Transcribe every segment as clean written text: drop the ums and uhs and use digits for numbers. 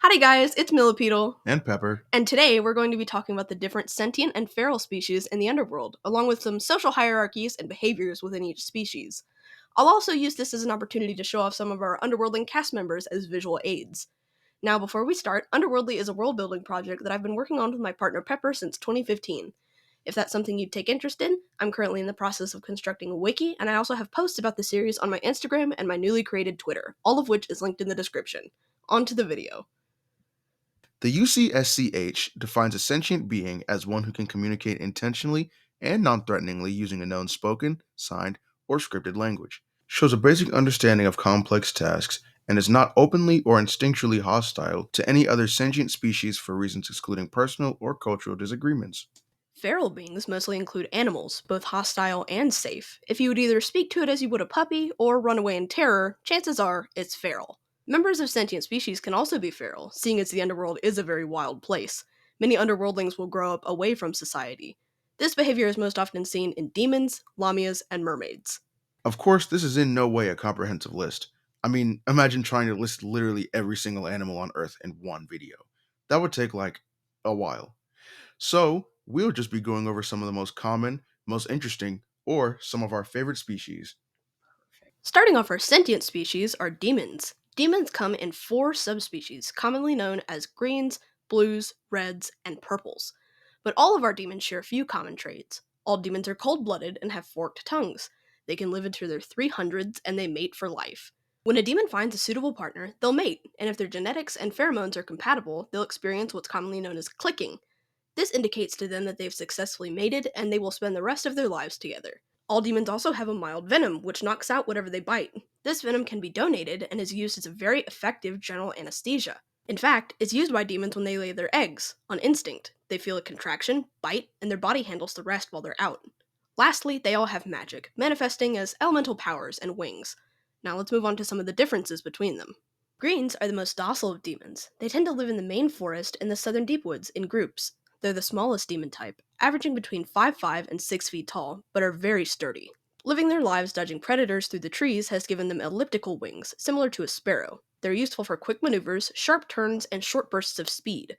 Howdy guys, it's Millipedal, and Pepper. and today we're going to be talking about the different sentient and feral species in the Underworld, along with some social hierarchies and behaviors within each species. I'll also use this as an opportunity to show off some of our Underworlding cast members as visual aids. Now, before we start, Underworldly is a world-building project that I've been working on with my partner Pepper since 2015. If that's something you'd take interest in, I'm currently in the process of constructing a wiki, and I also have posts about the series on my Instagram and my newly created Twitter, all of which is linked in the description. On to the video. The UCSCH defines a sentient being as one who can communicate intentionally and non-threateningly using a known spoken, signed, or scripted language, shows a basic understanding of complex tasks, and is not openly or instinctually hostile to any other sentient species for reasons excluding personal or cultural disagreements. Feral beings mostly include animals, both hostile and safe. If you would either speak to it as you would a puppy or run away in terror, chances are it's feral. Members of sentient species can also be feral, seeing as the underworld is a very wild place. Many underworldlings will grow up away from society. This behavior is most often seen in demons, Lamas, and mermaids. Of course, this is in no way a comprehensive list. Imagine trying to list literally every single animal on Earth in one video. That would take a while. So, we'll just be going over some of the most common, most interesting, or some of our favorite species. Starting off our sentient species are demons. Demons come in four subspecies, commonly known as greens, blues, reds, and purples. But all of our demons share a few common traits. All demons are cold blooded and have forked tongues. They can live into their 300s and they mate for life. When a demon finds a suitable partner, they'll mate, and if their genetics and pheromones are compatible, they'll experience what's commonly known as clicking. This indicates to them that they've successfully mated and they will spend the rest of their lives together. All demons also have a mild venom, which knocks out whatever they bite. This venom can be donated and is used as a very effective general anesthesia. In fact, it's used by demons when they lay their eggs, on instinct. They feel a contraction, bite, and their body handles the rest while they're out. Lastly, they all have magic, manifesting as elemental powers and wings. Now let's move on to some of the differences between them. Greens are the most docile of demons. They tend to live in the main forest and the southern deepwoods in groups. They're the smallest demon type, averaging between 5'5" and 6 feet tall, but are very sturdy. Living their lives dodging predators through the trees has given them elliptical wings, similar to a sparrow. They're useful for quick maneuvers, sharp turns, and short bursts of speed.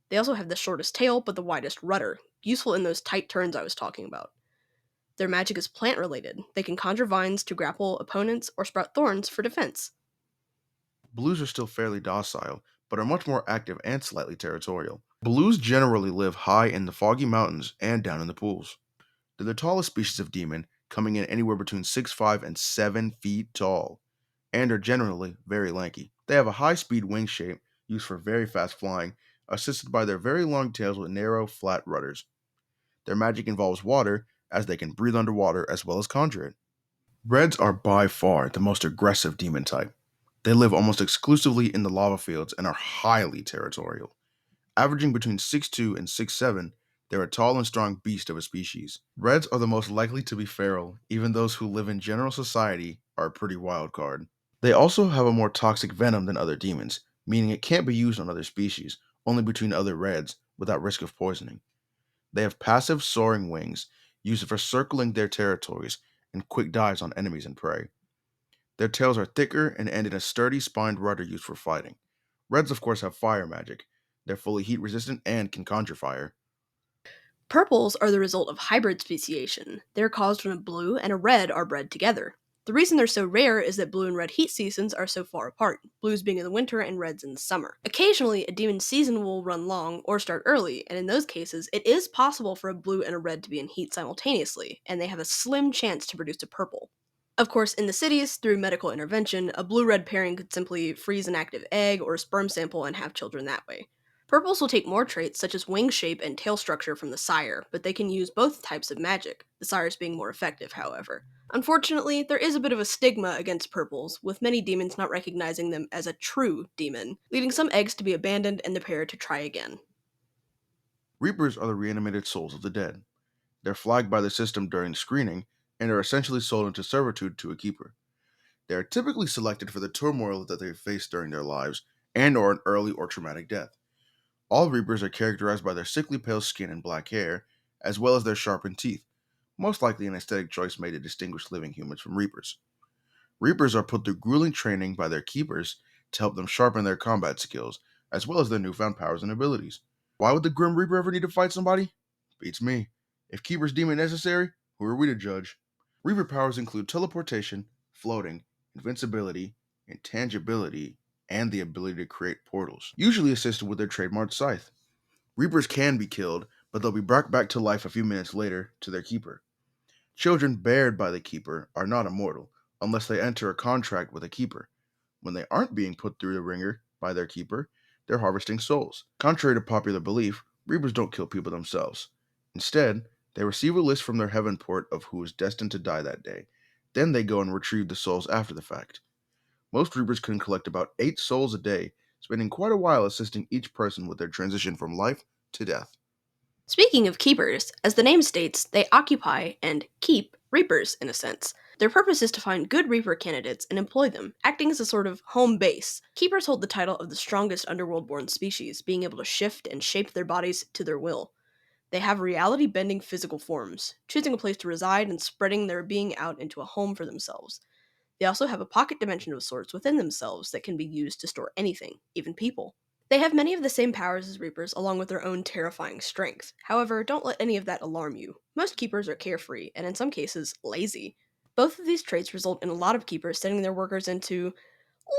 They also have the shortest tail but the widest rudder, useful in those tight turns I was talking about. Their magic is plant related. They can conjure vines to grapple opponents or sprout thorns for defense. Blues are still fairly docile, but are much more active and slightly territorial. Blues generally live high in the foggy mountains and down in the pools. They're the tallest species of demon, coming in anywhere between 6'5" and 7 feet tall, and are generally very lanky. They have a high speed wing shape used for very fast flying, assisted by their very long tails with narrow, flat rudders. Their magic involves water, as they can breathe underwater as well as conjure it. Reds are by far the most aggressive demon type. They live almost exclusively in the lava fields and are highly territorial. Averaging between 6'2" and 6'7", they're a tall and strong beast of a species. Reds are the most likely to be feral, even those who live in general society are a pretty wild card. They also have a more toxic venom than other demons, meaning it can't be used on other species, only between other reds, without risk of poisoning. They have passive soaring wings, used for circling their territories, and quick dives on enemies and prey. Their tails are thicker and end in a sturdy spined rudder used for fighting. Reds, of course, have fire magic. They're fully heat resistant and can conjure fire. Purples are the result of hybrid speciation. They're caused when a blue and a red are bred together. The reason they're so rare is that blue and red heat seasons are so far apart, blues being in the winter and reds in the summer. Occasionally, a demon's season will run long or start early, and in those cases, it is possible for a blue and a red to be in heat simultaneously, and they have a slim chance to produce a purple. Of course, in the cities, through medical intervention, a blue-red pairing could simply freeze an active egg or a sperm sample and have children that way. Purples will take more traits such as wing shape and tail structure from the sire, but they can use both types of magic, the sires being more effective, however. Unfortunately, there is a bit of a stigma against purples, with many demons not recognizing them as a true demon, leading some eggs to be abandoned and the pair to try again. Reapers are the reanimated souls of the dead. They're flagged by the system during screening and are essentially sold into servitude to a keeper. They are typically selected for the turmoil that they face during their lives and or an early or traumatic death. All Reapers are characterized by their sickly pale skin and black hair, as well as their sharpened teeth, most likely an aesthetic choice made to distinguish living humans from Reapers. Reapers are put through grueling training by their keepers to help them sharpen their combat skills, as well as their newfound powers and abilities. Why would the Grim Reaper ever need to fight somebody? Beats me. If Keepers deem it necessary, who are we to judge? Reaper powers include teleportation, floating, invincibility, intangibility, and the ability to create portals, usually assisted with their trademark scythe. Reapers can be killed, but they'll be brought back to life a few minutes later to their keeper. Children bared by the keeper are not immortal, unless they enter a contract with a keeper. When they aren't being put through the ringer by their keeper, they're harvesting souls. Contrary to popular belief, Reapers don't kill people themselves. Instead, they receive a list from their heaven port of who is destined to die that day. Then they go and retrieve the souls after the fact. Most Reapers can collect about 8 souls a day, spending quite a while assisting each person with their transition from life to death. Speaking of keepers, as the name states, they occupy and keep reapers in a sense. Their purpose is to find good reaper candidates and employ them, acting as a sort of home base. Keepers hold the title of the strongest underworld born species, being able to shift and shape their bodies to their will. They have reality bending physical forms, choosing a place to reside and spreading their being out into a home for themselves. They also have a pocket dimension of sorts within themselves that can be used to store anything, even people. They have many of the same powers as Reapers, along with their own terrifying strength. However, don't let any of that alarm you. Most Keepers are carefree, and in some cases, lazy. Both of these traits result in a lot of Keepers sending their workers into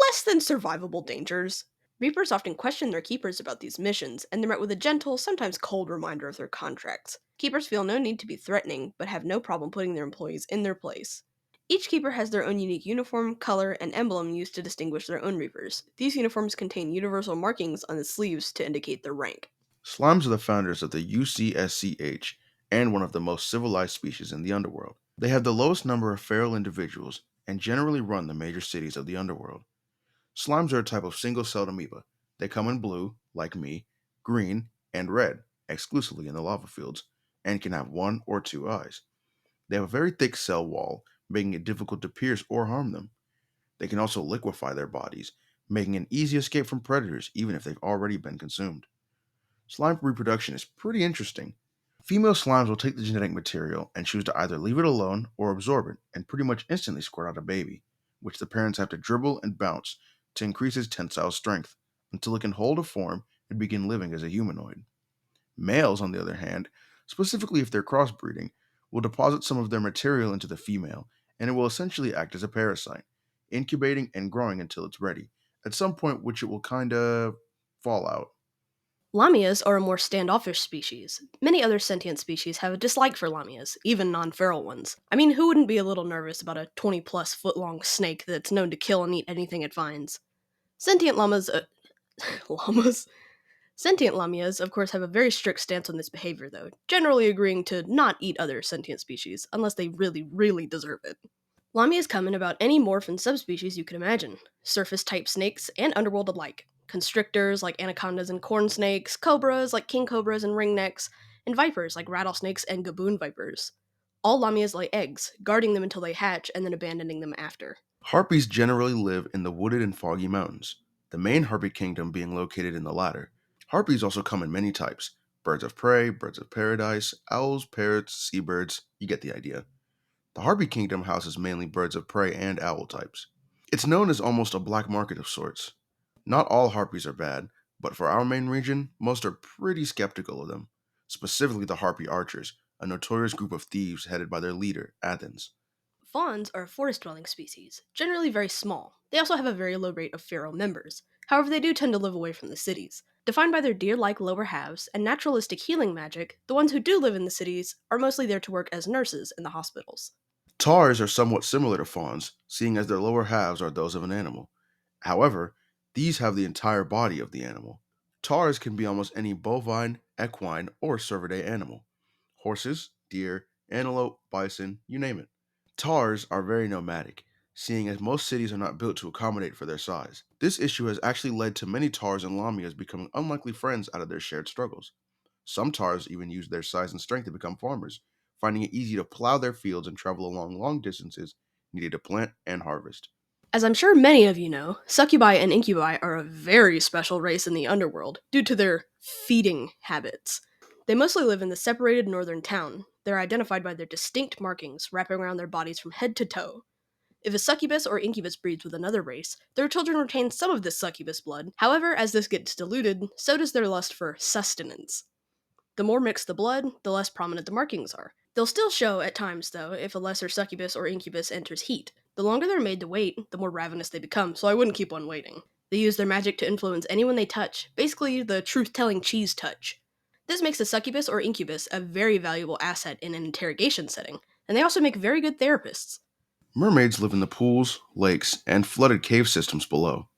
less than survivable dangers. Reapers often question their keepers about these missions, and they're met with a gentle, sometimes cold reminder of their contracts. Keepers feel no need to be threatening, but have no problem putting their employees in their place. Each keeper has their own unique uniform, color, and emblem used to distinguish their own reapers. These uniforms contain universal markings on the sleeves to indicate their rank. Slimes are the founders of the UCSCH and one of the most civilized species in the underworld. They have the lowest number of feral individuals and generally run the major cities of the underworld. Slimes are a type of single celled amoeba. They come in blue, like me, green, and red, exclusively in the lava fields, and can have one or two eyes. They have a very thick cell wall, making it difficult to pierce or harm them. They can also liquefy their bodies, making an easy escape from predators even if they've already been consumed. Slime reproduction is pretty interesting. Female slimes will take the genetic material and choose to either leave it alone or absorb it and pretty much instantly squirt out a baby, which the parents have to dribble and bounce to increase its tensile strength until it can hold a form and begin living as a humanoid. Males, on the other hand, specifically if they're crossbreeding, will deposit some of their material into the female and it will essentially act as a parasite, incubating and growing until it's ready, at some point which it will kind of fall out. Lamias are a more standoffish species. Many other sentient species have a dislike for lamias, even non feral ones. I mean, who wouldn't be a little nervous about a 20 plus foot long snake that's known to kill and eat anything it finds? Sentient llamas, llamas? Sentient lamias, of course, have a very strict stance on this behavior, though, generally agreeing to not eat other sentient species, unless they really, really deserve it. Lamias come in about any morph and subspecies you can imagine, surface type snakes and underworld alike. Constrictors like anacondas and corn snakes, cobras like king cobras and ringnecks, and vipers like rattlesnakes and gaboon vipers. All lamias lay eggs, guarding them until they hatch and then abandoning them after. Harpies generally live in the wooded and foggy mountains, the main harpy kingdom being located in the latter. Harpies also come in many types: birds of prey, birds of paradise, owls, parrots, seabirds, you get the idea. The harpy kingdom houses mainly birds of prey and owl types. It's known as almost a black market of sorts. Not all harpies are bad, but for our main region, most are pretty skeptical of them, specifically the harpy archers, a notorious group of thieves headed by their leader, Athens. Fawns are a forest dwelling species, generally very small. They also have a very low rate of feral members. However, they do tend to live away from the cities. Defined by their deer like lower halves and naturalistic healing magic, the ones who do live in the cities are mostly there to work as nurses in the hospitals. Tars are somewhat similar to fawns, seeing as their lower halves are those of an animal. However, these have the entire body of the animal. Tars can be almost any bovine, equine, or cervidae animal: horses, deer, antelope, bison, you name it. Tars are very nomadic, seeing as most cities are not built to accommodate for their size. This issue has actually led to many Tars and Lamias becoming unlikely friends out of their shared struggles. Some Tars even use their size and strength to become farmers, finding it easy to plow their fields and travel along long distances needed to plant and harvest. As I'm sure many of you know, succubi and incubi are a very special race in the underworld due to their feeding habits. They mostly live in the separated northern town. They're identified by their distinct markings wrapping around their bodies from head to toe. If a succubus or incubus breeds with another race, their children retain some of this succubus blood. However, as this gets diluted, so does their lust for sustenance. The more mixed the blood, the less prominent the markings are. They'll still show at times, though, if a lesser succubus or incubus enters heat. The longer they're made to wait, the more ravenous they become, so I wouldn't keep one waiting. They use their magic to influence anyone they touch, basically the truth-telling cheese touch. This makes a succubus or incubus a very valuable asset in an interrogation setting, and they also make very good therapists. Mermaids live in the pools, lakes, and flooded cave systems below.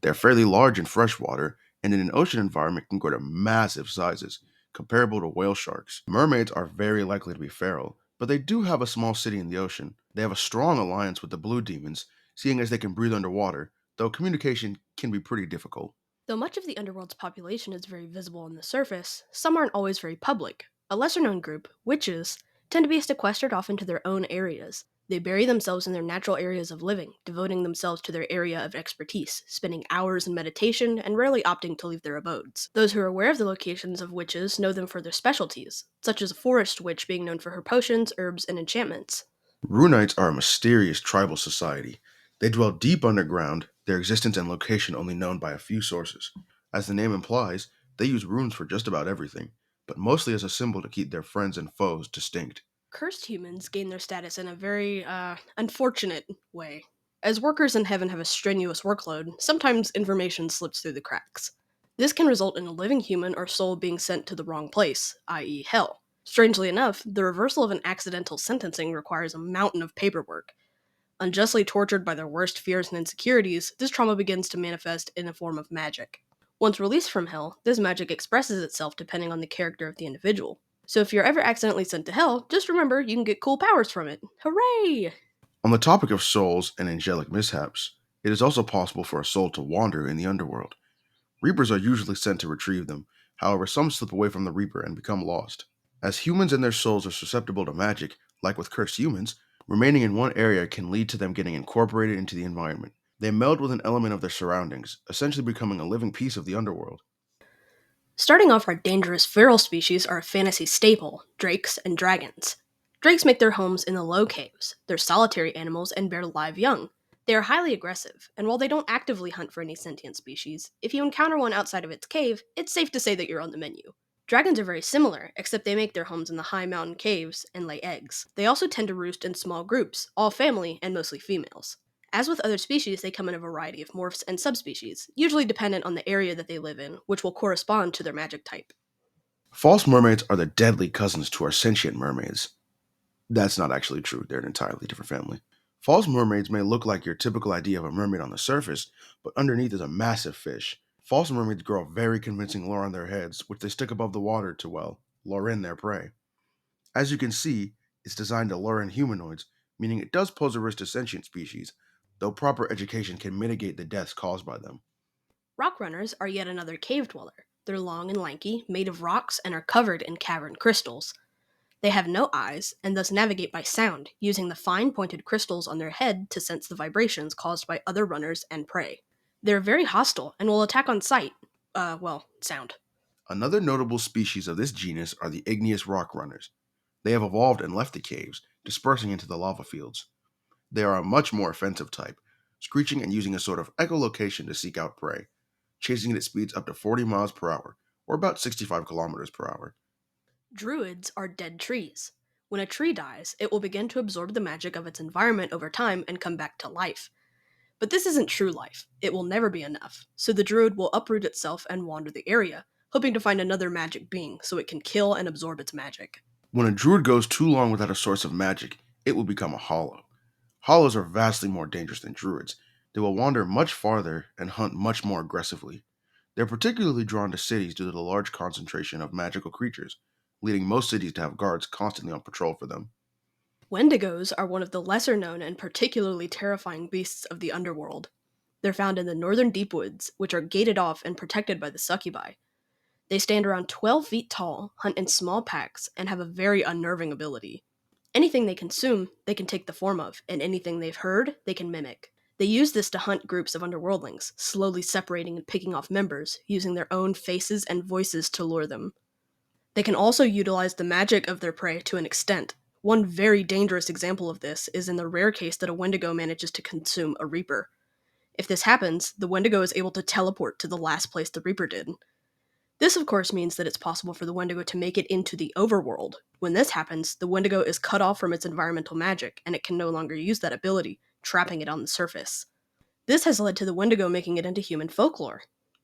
They're fairly large in freshwater, and in an ocean environment can grow to massive sizes, comparable to whale sharks. Mermaids are very likely to be feral, but they do have a small city in the ocean. They have a strong alliance with the blue demons, seeing as they can breathe underwater, though communication can be pretty difficult. Though much of the underworld's population is very visible on the surface, some aren't always very public. A lesser known group, witches, tend to be sequestered off into their own areas. They bury themselves in their natural areas of living, devoting themselves to their area of expertise, spending hours in meditation, and rarely opting to leave their abodes. Those who are aware of the locations of witches know them for their specialties, such as a forest witch being known for her potions, herbs, and enchantments. Runites are a mysterious tribal society. They dwell deep underground, their existence and location only known by a few sources. As the name implies, they use runes for just about everything, but mostly as a symbol to keep their friends and foes distinct. Cursed humans gain their status in a very, unfortunate way. As workers in heaven have a strenuous workload, sometimes information slips through the cracks. This can result in a living human or soul being sent to the wrong place, i.e., hell. Strangely enough, the reversal of an accidental sentencing requires a mountain of paperwork. Unjustly tortured by their worst fears and insecurities, this trauma begins to manifest in a form of magic. Once released from hell, this magic expresses itself depending on the character of the individual. So if you're ever accidentally sent to hell, just remember you can get cool powers from it. Hooray! On the topic of souls and angelic mishaps, it is also possible for a soul to wander in the underworld. Reapers are usually sent to retrieve them, however, some slip away from the Reaper and become lost. As humans and their souls are susceptible to magic, like with cursed humans, remaining in one area can lead to them getting incorporated into the environment. They meld with an element of their surroundings, essentially becoming a living piece of the underworld. Starting off, our dangerous feral species are a fantasy staple: drakes and dragons. Drakes make their homes in the low caves. They're solitary animals and bear live young. They are highly aggressive, and while they don't actively hunt for any sentient species, if you encounter one outside of its cave, it's safe to say that you're on the menu. Dragons are very similar, except they make their homes in the high mountain caves and lay eggs. They also tend to roost in small groups, all family and mostly females. As with other species, they come in a variety of morphs and subspecies, usually dependent on the area that they live in, which will correspond to their magic type. False mermaids are the deadly cousins to our sentient mermaids. That's not actually true, they're an entirely different family. False mermaids may look like your typical idea of a mermaid on the surface, but underneath is a massive fish. False mermaids grow a very convincing lure on their heads, which they stick above the water to, well, lure in their prey. As you can see, it's designed to lure in humanoids, meaning it does pose a risk to sentient species, though proper education can mitigate the deaths caused by them. Rock runners are yet another cave dweller. They're long and lanky, made of rocks, and are covered in cavern crystals. They have no eyes, and thus navigate by sound, using the fine pointed crystals on their head to sense the vibrations caused by other runners and prey. They're very hostile and will attack on sight. Sound. Another notable species of this genus are the igneous rock runners. They have evolved and left the caves, dispersing into the lava fields. They are a much more offensive type, screeching and using a sort of echolocation to seek out prey, chasing it at speeds up to 40 miles per hour, or about 65 kilometers per hour. Druids are dead trees. When a tree dies, it will begin to absorb the magic of its environment over time and come back to life. But this isn't true life. It will never be enough. So the druid will uproot itself and wander the area, hoping to find another magic being so it can kill and absorb its magic. When a druid goes too long without a source of magic, it will become a hollow. Hollows are vastly more dangerous than druids. They will wander much farther and hunt much more aggressively. They're particularly drawn to cities due to the large concentration of magical creatures, leading most cities to have guards constantly on patrol for them. Wendigos are one of the lesser known and particularly terrifying beasts of the underworld. They're found in the northern deep woods, which are gated off and protected by the succubi. They stand around 12 feet tall, hunt in small packs, and have a very unnerving ability. Anything they consume, they can take the form of, and anything they've heard, they can mimic. They use this to hunt groups of underworldlings, slowly separating and picking off members, using their own faces and voices to lure them. They can also utilize the magic of their prey to an extent, One very dangerous example of this is in the rare case that a Wendigo manages to consume a Reaper. If this happens, the Wendigo is able to teleport to the last place the Reaper did. This, of course, means that it's possible for the Wendigo to make it into the overworld. When this happens, the Wendigo is cut off from its environmental magic, and it can no longer use that ability, trapping it on the surface. This has led to the Wendigo making it into human folklore.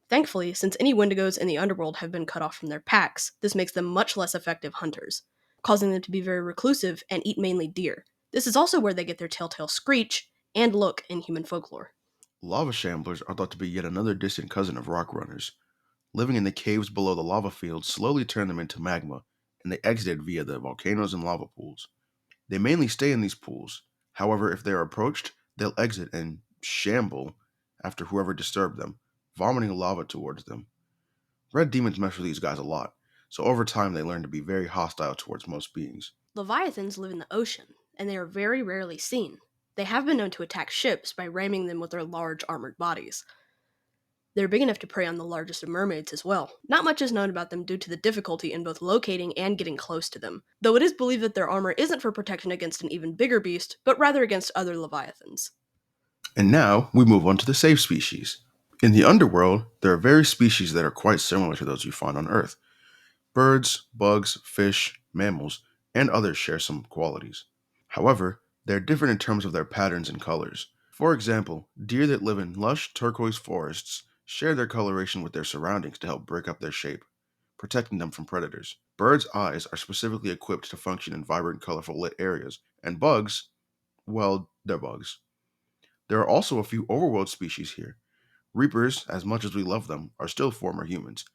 Thankfully, since any Wendigos in the underworld have been cut off from their packs, this makes them much less effective hunters, causing them to be very reclusive and eat mainly deer. This is also where they get their telltale screech and look in human folklore. Lava shamblers are thought to be yet another distant cousin of rock runners. Living in the caves below the lava fields slowly turned them into magma, and they exited via the volcanoes and lava pools. They mainly stay in these pools. However, if they are approached, they'll exit and shamble after whoever disturbed them, vomiting lava towards them. Red demons mess with these guys a lot, so over time they learn to be very hostile towards most beings. Leviathans live in the ocean, and they are very rarely seen. They have been known to attack ships by ramming them with their large armored bodies. They're big enough to prey on the largest of mermaids as well. Not much is known about them due to the difficulty in both locating and getting close to them, though it is believed that their armor isn't for protection against an even bigger beast, but rather against other leviathans. And now we move on to the safe species. In the underworld, there are various species that are quite similar to those you find on Earth. Birds, bugs, fish, mammals, and others share some qualities. However, they're different in terms of their patterns and colors. For example, deer that live in lush turquoise forests share their coloration with their surroundings to help break up their shape, protecting them from predators. Birds' eyes are specifically equipped to function in vibrant, colorful lit areas, and bugs, well, they're bugs. There are also a few overworld species here. Reapers, as much as we love them, are still former humans,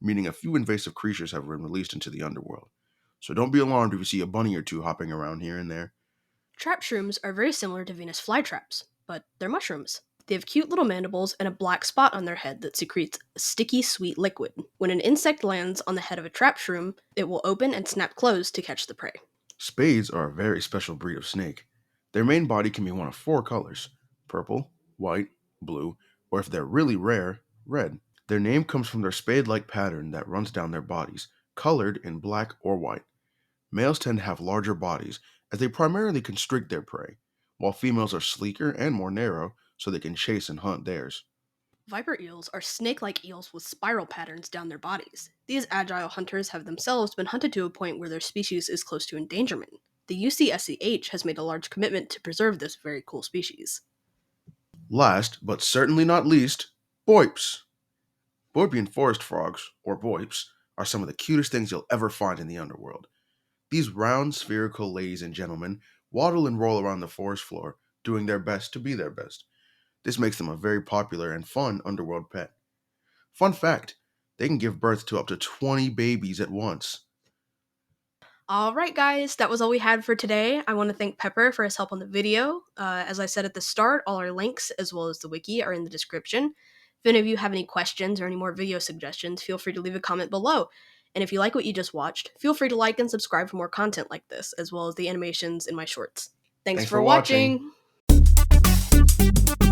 meaning a few invasive creatures have been released into the underworld. So don't be alarmed if you see a bunny or two hopping around here and there. Trap shrooms are very similar to Venus flytraps, but they're mushrooms. They have cute little mandibles and a black spot on their head that secretes a sticky, sweet liquid. When an insect lands on the head of a trap shroom, it will open and snap closed to catch the prey. Spades are a very special breed of snake. Their main body can be one of four colors: purple, white, blue, or if they're really rare, red. Their name comes from their spade like pattern that runs down their bodies, colored in black or white. Males tend to have larger bodies as they primarily constrict their prey, while females are sleeker and more narrow so they can chase and hunt theirs. Viper eels are snake like eels with spiral patterns down their bodies. These agile hunters have themselves been hunted to a point where their species is close to endangerment. The UCSCH has made a large commitment to preserve this very cool species. Last, but certainly not least, boips. Boipian forest frogs, or boips, are some of the cutest things you'll ever find in the underworld. These round, spherical ladies and gentlemen waddle and roll around the forest floor, doing their best to be their best. This makes them a very popular and fun underworld pet. Fun fact, they can give birth to up to 20 babies at once. Alright, guys, that was all we had for today. I want to thank Pepper for his help on the video. As I said at the start, all our links, as well as the wiki, are in the description. If any of you have any questions or any more video suggestions, feel free to leave a comment below. And if you like what you just watched, feel free to like and subscribe for more content like this, as well as the animations in my shorts. Thanks Thanks for for watching. watching!